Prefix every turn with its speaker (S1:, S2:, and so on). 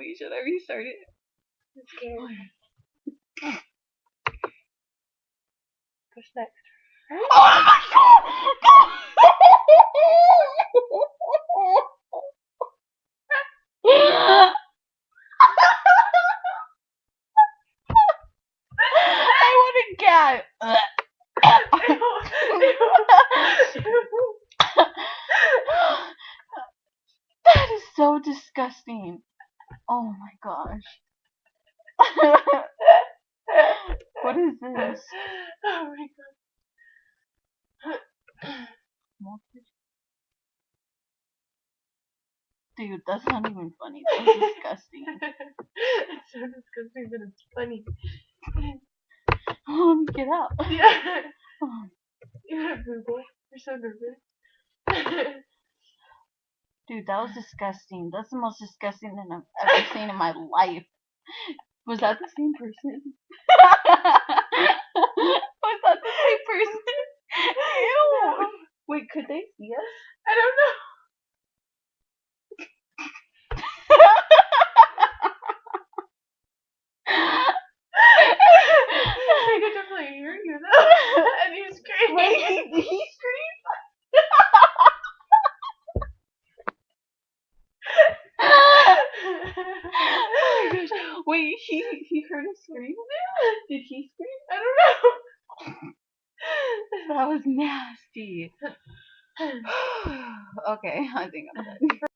S1: Wait, should I restart it?
S2: I'm scared.
S1: Okay.
S2: Push next.
S1: Oh my god! I want a cat. That is so disgusting. Oh my gosh. What is this?
S2: Oh my god.
S1: Dude, that's not even funny. That's disgusting.
S2: It's so disgusting, but it's funny.
S1: Let me get out.
S2: Yeah.
S1: Oh,
S2: You have Google. You're so nervous.
S1: dude, that was disgusting. That's the most disgusting thing I've ever seen in my life. Was that the same person? Was that the same person? Ew.
S2: No.
S1: Wait, could they see us?
S2: I don't know. I could definitely hear you though. And you screaming.
S1: Wait, did he scream? Oh my gosh. Wait, he heard us scream? Did he scream?
S2: I don't know.
S1: That was nasty. Okay, I think I'm done.